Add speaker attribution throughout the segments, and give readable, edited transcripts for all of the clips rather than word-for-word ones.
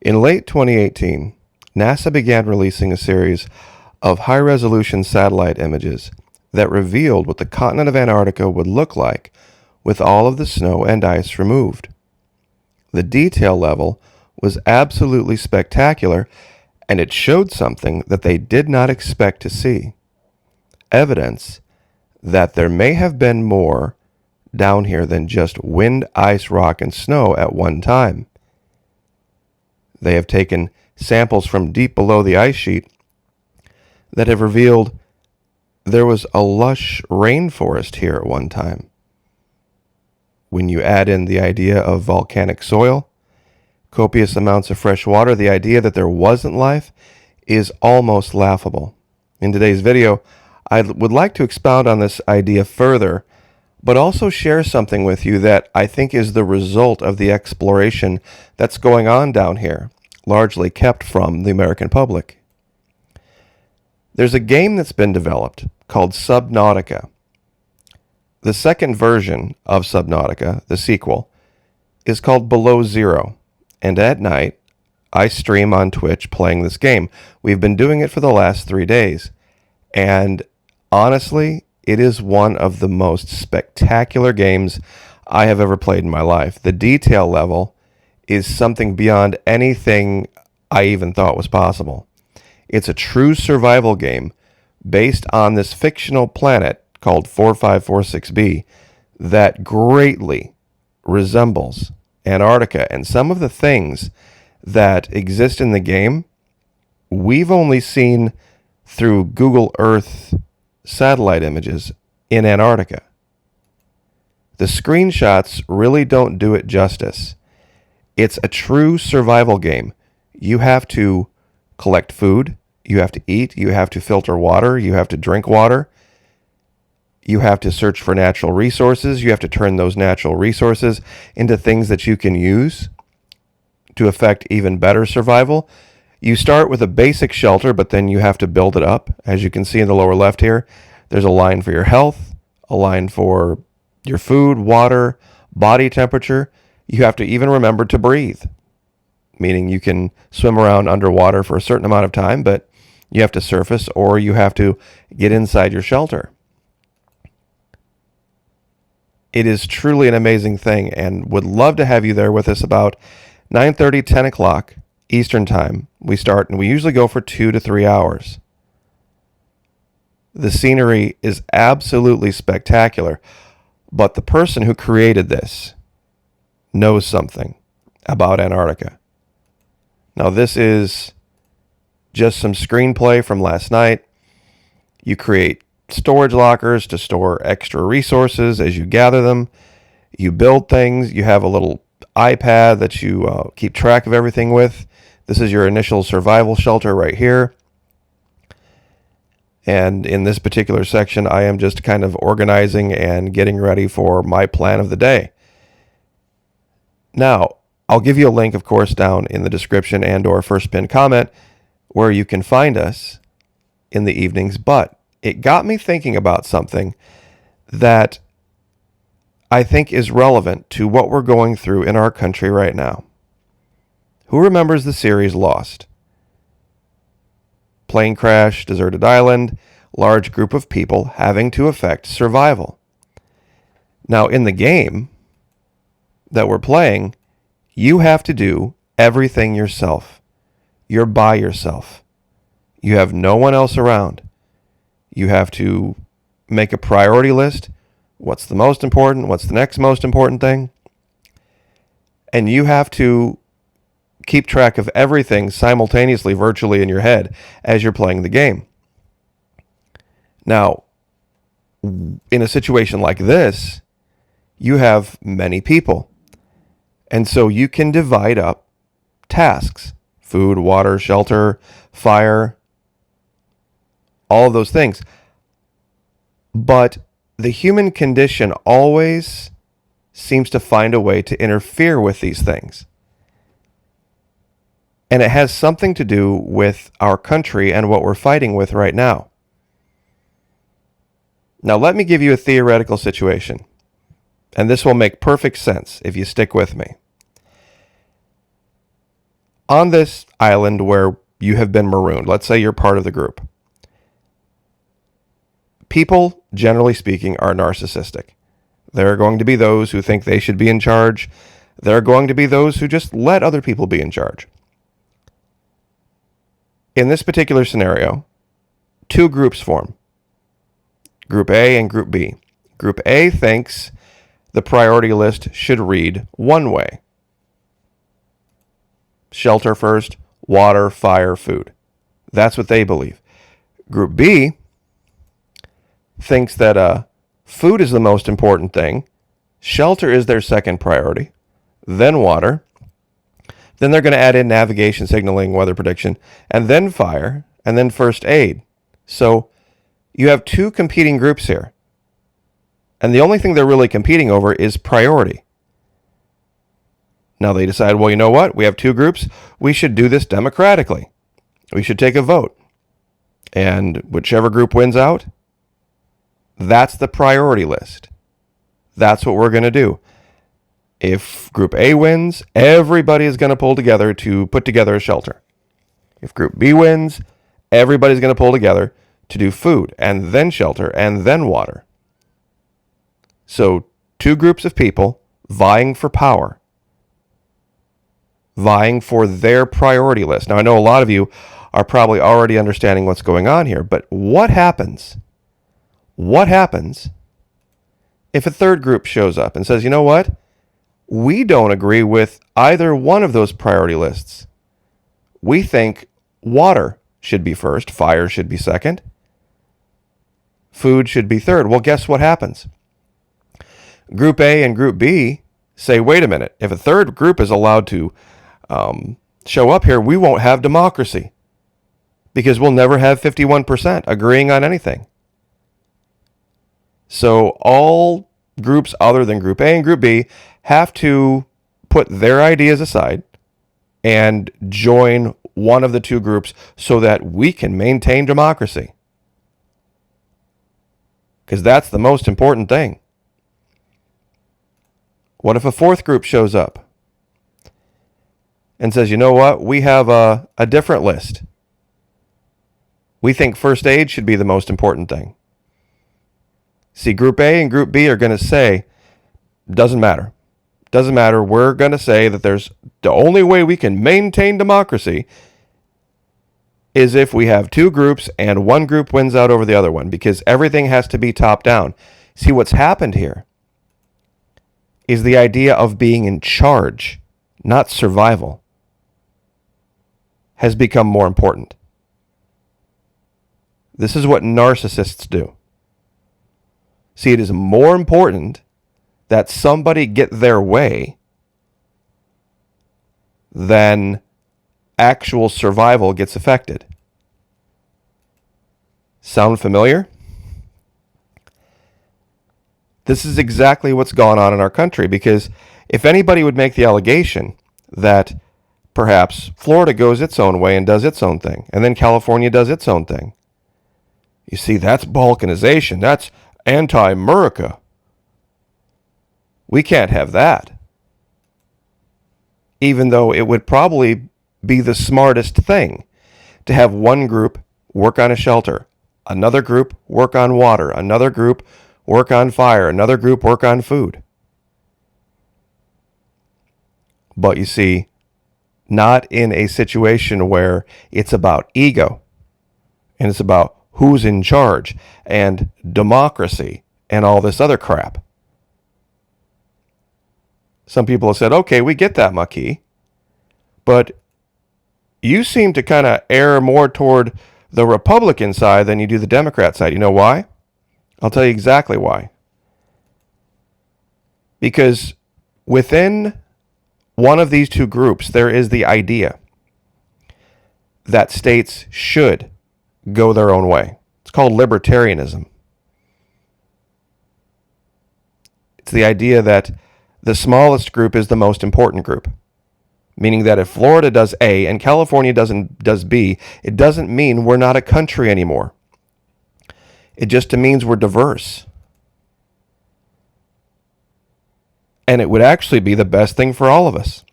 Speaker 1: In late 2018, NASA began releasing a series of high-resolution satellite images that revealed what the continent of Antarctica would look like with all of the snow and ice removed. The detail level was absolutely spectacular, and it showed something that they did not expect to see. Evidence that there may have been more down here than just wind, ice, rock, and snow at one time. They have taken samples from deep below the ice sheet that have revealed there was a lush rainforest here at one time. When you add in the idea of volcanic soil, copious amounts of fresh water, the idea that there wasn't life is almost laughable. In today's video, I would like to expound on this idea further, but also share something with you that I think is the result of the exploration that's going on down here, largely kept from the American public. There's a game that's been developed called Subnautica. The second version of Subnautica, the sequel, is called Below Zero, and at night, I stream on Twitch playing this game. We've been doing it for the last 3 days, and honestly, it is one of the most spectacular games I have ever played in my life. The detail level is something beyond anything I even thought was possible. It's a true survival game based on this fictional planet called 4546b that greatly resembles Antarctica. And some of the things that exist in the game, we've only seen through Google Earth satellite images in Antarctica. The screenshots really don't do it justice. It's a true survival game. You have to collect food, you have to eat, you have to filter water, you have to drink water, you have to search for natural resources, you have to turn those natural resources into things that you can use to affect even better survival. You start with a basic shelter, but then you have to build it up. As you can see in the lower left here, there's a line for your health, a line for your food, water, body temperature. You have to even remember to breathe, meaning you can swim around underwater for a certain amount of time, but you have to surface or you have to get inside your shelter. It is truly an amazing thing, and would love to have you there with us about 9:30, 10 o'clock Eastern Time. We start, and we usually go for 2 to 3 hours. The scenery is absolutely spectacular, but the person who created this knows something about Antarctica. Now, this is just some screenplay from last night. You create storage lockers to store extra resources as you gather them. You build things. You have a little iPad that you keep track of everything with. This is your initial survival shelter right here. And in this particular section, I am just kind of organizing and getting ready for my plan of the day. Now, I'll give you a link, of course, down in the description and or first pinned comment where you can find us in the evenings. But it got me thinking about something that I think is relevant to what we're going through in our country right now. Who remembers the series Lost? Plane crash, deserted island, large group of people having to affect survival. Now, in the game that we're playing, you have to do everything yourself. You're by yourself. You have no one else around. You have to make a priority list. What's the most important? What's the next most important thing? And you have to keep track of everything simultaneously, virtually in your head as you're playing the game. Now, in a situation like this, you have many people. And so you can divide up tasks: food, water, shelter, fire, all of those things. But the human condition always seems to find a way to interfere with these things. And it has something to do with our country and what we're fighting with right now. Now, let me give you a theoretical situation, and this will make perfect sense if you stick with me. on this island where you have been marooned, let's say you're part of the group, people, generally speaking, are narcissistic. There are going to be those who think they should be in charge. There are going to be those who just let other people be in charge. In this particular scenario, two groups form. Group A and Group B. Group A thinks the priority list should read one way. Shelter first, water, fire, food. That's what they believe. Group B thinks that food is the most important thing. Shelter is their second priority. Then water. Then they're going to add in navigation, signaling, weather prediction, and then fire, and then first aid. So you have two competing groups here. And the only thing they're really competing over is priority. Now they decide, well, you know what? We have two groups. We should do this democratically. We should take a vote. And whichever group wins out, that's the priority list. That's what we're going to do. If Group A wins, everybody is going to pull together to put together a shelter. If Group B wins, everybody's going to pull together to do food, and then shelter, and then water. So, two groups of people vying for power, vying for their priority list. Now, I know a lot of you are probably already understanding what's going on here, but what happens? What happens if a third group shows up and says, you know what? We don't agree with either one of those priority lists. We think water should be first, fire should be second, food should be third. Well, guess what happens? Group A and Group B say, wait a minute, if a third group is allowed to show up here, we won't have democracy because we'll never have 51% agreeing on anything. So all groups other than Group A and Group B have to put their ideas aside and join one of the two groups so that we can maintain democracy. Because that's the most important thing. What if a fourth group shows up and says, you know what, we have a different list. We think first aid should be the most important thing. See, Group A and Group B are going to say, doesn't matter. Doesn't matter. We're going to say that there's the only way we can maintain democracy is if we have two groups and one group wins out over the other one, because everything has to be top down. See, what's happened here is the idea of being in charge, not survival, has become more important. This is what narcissists do. See, it is more important that somebody get their way than actual survival gets affected. Sound familiar? This is exactly what's gone on in our country, because if anybody would make the allegation that perhaps Florida goes its own way and does its own thing, and then California does its own thing, you see, that's balkanization. That's anti-America. We can't have that. Even though it would probably be the smartest thing to have one group work on a shelter, another group work on water, another group work on fire, another group work on food. But you see, not in a situation where it's about ego and it's about who's in charge and democracy and all this other crap. Some people have said, okay, we get that, Maki, but you seem to kind of err more toward the Republican side than you do the Democrat side. You know why? I'll tell you exactly why. Because within one of these two groups, there is the idea that states should go their own way. It's called libertarianism. It's the idea that the smallest group is the most important group. Meaning that if Florida does A and California does B, it doesn't mean we're not a country anymore. It just means we're diverse. And it would actually be the best thing for all of us.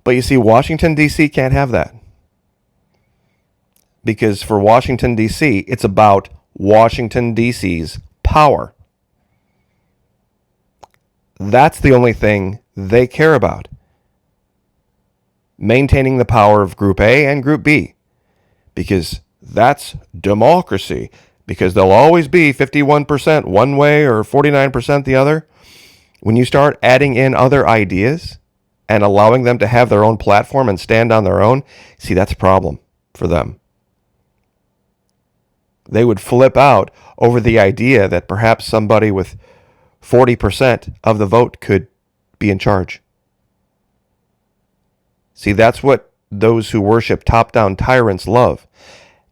Speaker 1: But you see, Washington, D.C. can't have that. Because for Washington, D.C., it's about Washington, D.C.'s power. That's the only thing they care about. Maintaining the power of Group A and Group B. Because that's democracy. Because there'll always be 51% one way or 49% the other. When you start adding in other ideas and allowing them to have their own platform and stand on their own, see, that's a problem for them. They would flip out over the idea that perhaps somebody with 40% of the vote could be in charge. See, that's what those who worship top-down tyrants love.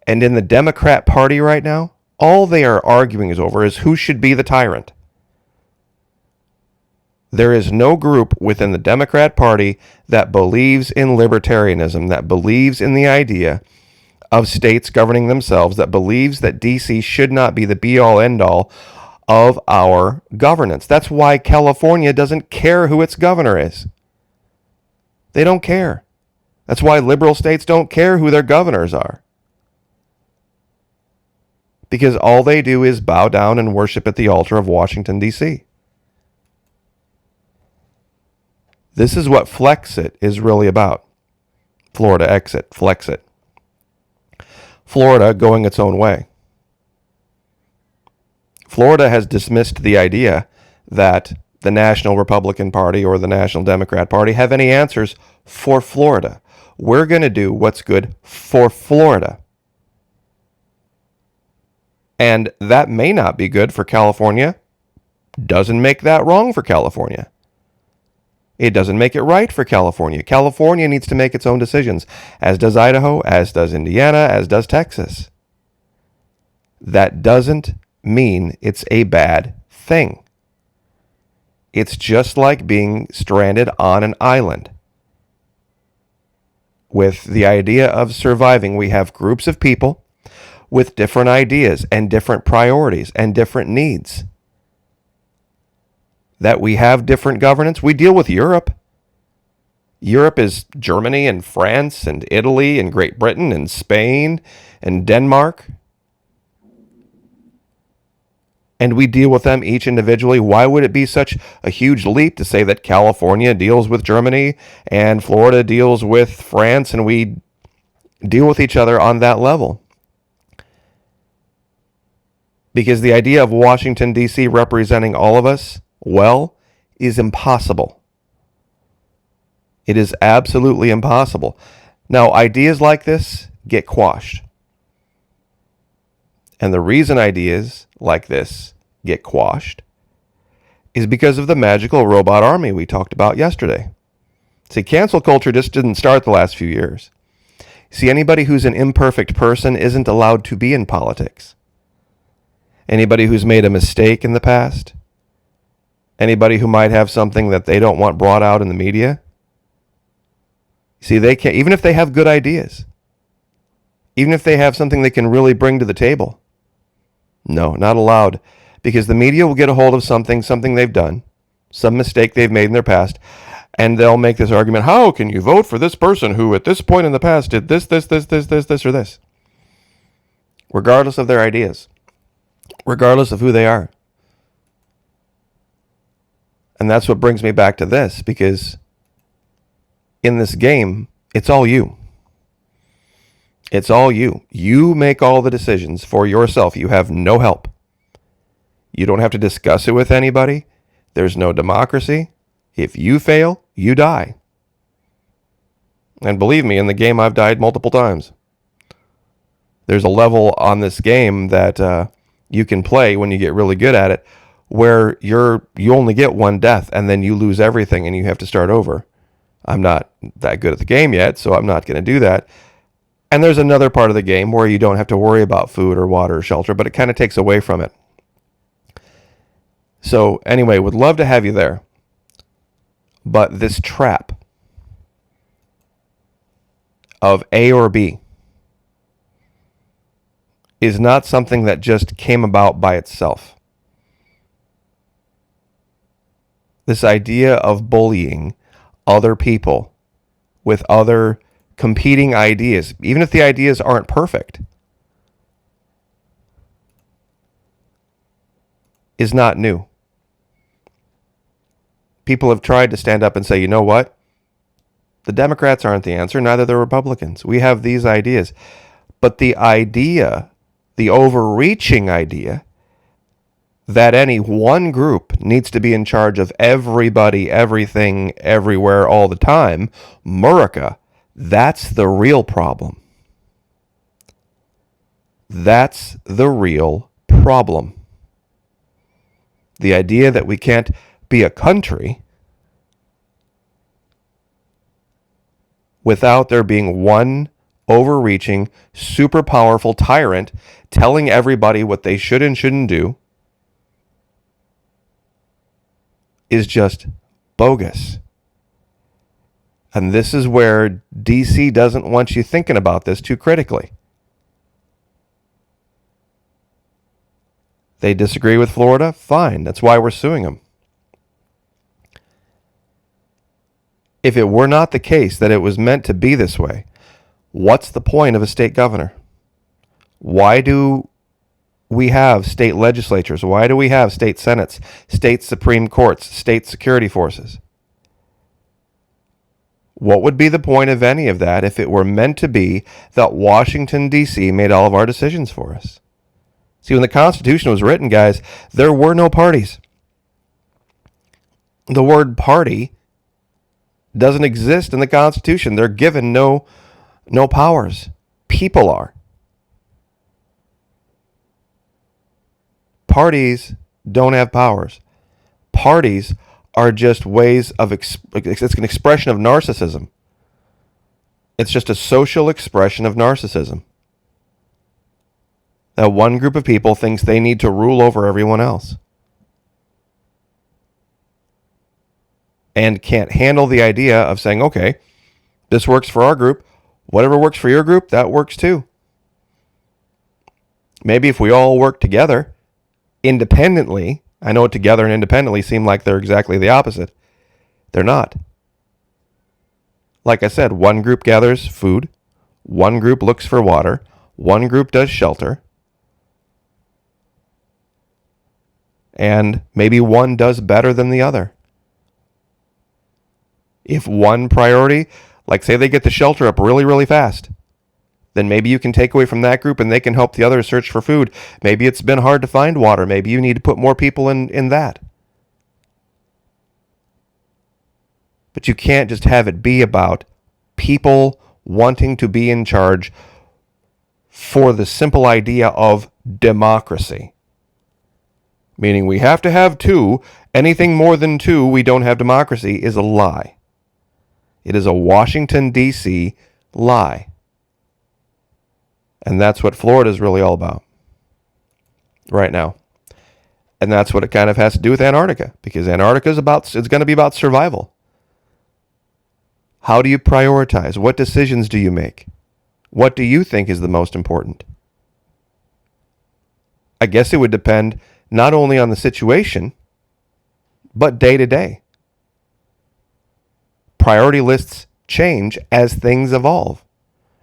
Speaker 1: And in the Democrat Party right now, all they are arguing over is who should be the tyrant. There is no group within the Democrat Party that believes in libertarianism, that believes in the idea of states governing themselves, that believes that D.C. should not be the be-all, end-all of our governance. That's why California doesn't care who its governor is. They don't care. That's why liberal states don't care who their governors are. Because all they do is bow down and worship at the altar of Washington, D.C. This is what Flexit is really about. Florida exit, Flexit. Florida going its own way. Florida has dismissed the idea that the National Republican Party or the National Democrat Party have any answers for Florida. We're going to do what's good for Florida. And that may not be good for California. Doesn't make that wrong for California. It doesn't make it right for California. California needs to make its own decisions, as does Idaho, as does Indiana, as does Texas. That doesn't mean it's a bad thing. It's just like being stranded on an island. With the idea of surviving, we have groups of people with different ideas and different priorities and different needs. That we have different governance. We deal with Europe. Europe is Germany and France and Italy and Great Britain and Spain and Denmark. And we deal with them each individually. Why would it be such a huge leap to say that California deals with Germany and Florida deals with France and we deal with each other on that level? Because the idea of Washington, D.C. representing all of us well is impossible. It is absolutely impossible. Now, ideas like this get quashed. And the reason ideas like this get quashed is because of the magical robot army we talked about yesterday. See, cancel culture just didn't start the last few years. See, anybody who's an imperfect person isn't allowed to be in politics. Anybody who's made a mistake in the past, anybody who might have something that they don't want brought out in the media, see, they can't, even if they have good ideas, even if they have something they can really bring to the table. No, not allowed. Because the media will get a hold of something they've done, some mistake they've made in their past, and they'll make this argument, how can you vote for this person who at this point in the past did this, or this? Regardless of their ideas. Regardless of who they are. And that's what brings me back to this, because in this game, it's all you. It's all you. You make all the decisions for yourself. You have no help. You don't have to discuss it with anybody. There's no democracy. If you fail, you die. And believe me, in the game, I've died multiple times. There's a level on this game that you can play when you get really good at it, where you only get one death, and then you lose everything, and you have to start over. I'm not that good at the game yet, so I'm not going to do that. And there's another part of the game where you don't have to worry about food or water or shelter, but it kind of takes away from it. So anyway, would love to have you there. But this trap of A or B is not something that just came about by itself. This idea of bullying other people with other competing ideas, even if the ideas aren't perfect, is not new. People have tried to stand up and say, you know what? The Democrats aren't the answer, neither the Republicans. We have these ideas. But the idea, the overreaching idea, that any one group needs to be in charge of everybody, everything, everywhere, all the time, Murica, that's the real problem. That's the real problem. The idea that we can't be a country without there being one overreaching, super powerful tyrant telling everybody what they should and shouldn't do is just bogus. And this is where DC doesn't want you thinking about this too critically. They disagree with Florida? Fine. That's why we're suing them. If it were not the case that it was meant to be this way, what's the point of a state governor? Why do we have state legislatures? Why do we have state senates, state supreme courts, state security forces? What would be the point of any of that if it were meant to be that Washington, D.C. made all of our decisions for us? See, when the Constitution was written, guys, there were no parties. The word party doesn't exist in the Constitution. They're given no powers. People are. Parties don't have powers. Parties are just ways of, it's an expression of narcissism. It's just a social expression of narcissism. That one group of people thinks they need to rule over everyone else. And can't handle the idea of saying, okay, this works for our group. Whatever works for your group, that works too. Maybe if we all work together independently, I know together and independently seem like they're exactly the opposite. They're not. Like I said, one group gathers food, one group looks for water, one group does shelter, and maybe one does better than the other. If one priority, like say they get the shelter up really, really fast, then maybe you can take away from that group and they can help the others search for food. Maybe it's been hard to find water. Maybe you need to put more people in that. But you can't just have it be about people wanting to be in charge for the simple idea of democracy. Meaning we have to have two. Anything more than two, we don't have democracy, is a lie. It is a Washington, D.C. lie. And that's what Florida is really all about right now. And that's what it kind of has to do with Antarctica, because Antarctica is it's going to be about survival. How do you prioritize? What decisions do you make? What do you think is the most important? I guess it would depend not only on the situation, but day to day. Priority lists change as things evolve,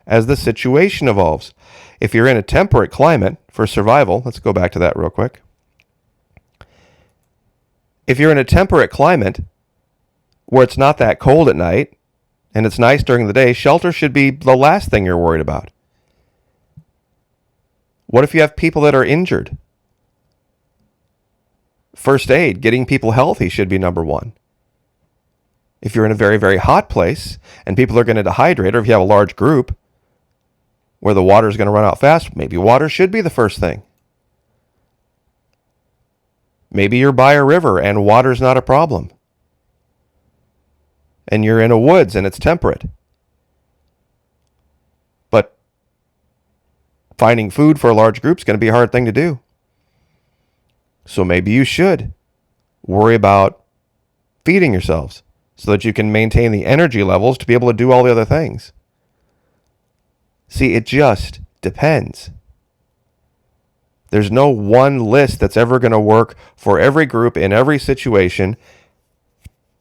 Speaker 1: as the situation evolves. If you're in a temperate climate for survival, let's go back to that real quick. If you're in a temperate climate where it's not that cold at night and it's nice during the day, shelter should be the last thing you're worried about. What if you have people that are injured? First aid, getting people healthy should be number one. If you're in a very, very hot place and people are going to dehydrate, or if you have a large group where the water is going to run out fast, maybe water should be the first thing. Maybe you're by a river and water's not a problem. And you're in a woods and it's temperate. But finding food for a large group is going to be a hard thing to do. So maybe you should worry about feeding yourselves so that you can maintain the energy levels to be able to do all the other things. See, it just depends. There's no one list that's ever going to work for every group in every situation,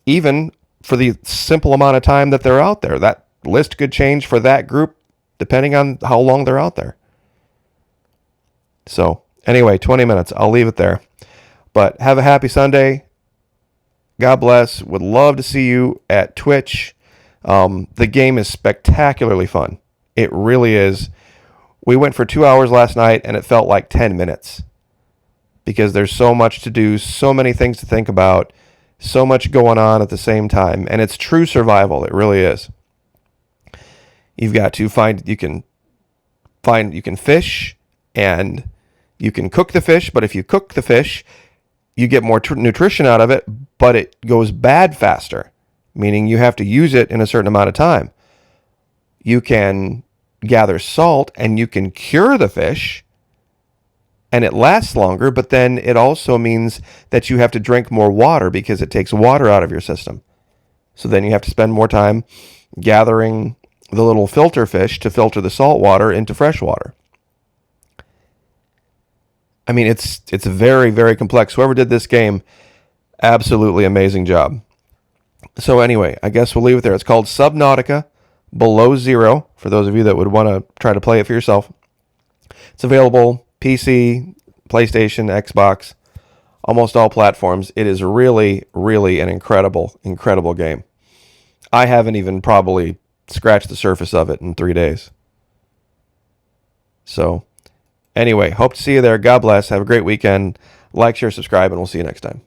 Speaker 1: even for the simple amount of time that they're out there. list could change for that group depending on how long they're out there. So anyway, 20 minutes. I'll leave it there. But have a happy Sunday. God bless. Would love to see you at Twitch. The game is spectacularly fun. It really is. We went for 2 hours last night, and it felt like 10 minutes. Because there's so much to do, so many things to think about, so much going on at the same time. And it's true survival. It really is. You've got to you can fish, and you can cook the fish, but if you cook the fish, you get more nutrition out of it, but it goes bad faster, meaning you have to use it in a certain amount of time. You can gather salt, and you can cure the fish, and it lasts longer, but then it also means that you have to drink more water because it takes water out of your system. So then you have to spend more time gathering the little filter fish to filter the salt water into fresh water. I mean, it's very, very complex. Whoever did this game, absolutely amazing job. So anyway, I guess we'll leave it there. It's called Subnautica Below Zero, for those of you that would want to try to play it for yourself. It's available PC, PlayStation, Xbox, almost all platforms. It is really, really an incredible, incredible game. I haven't even probably scratched the surface of it in 3 days. So anyway, hope to see you there. God bless. Have a great weekend. Like, share, subscribe, and we'll see you next time.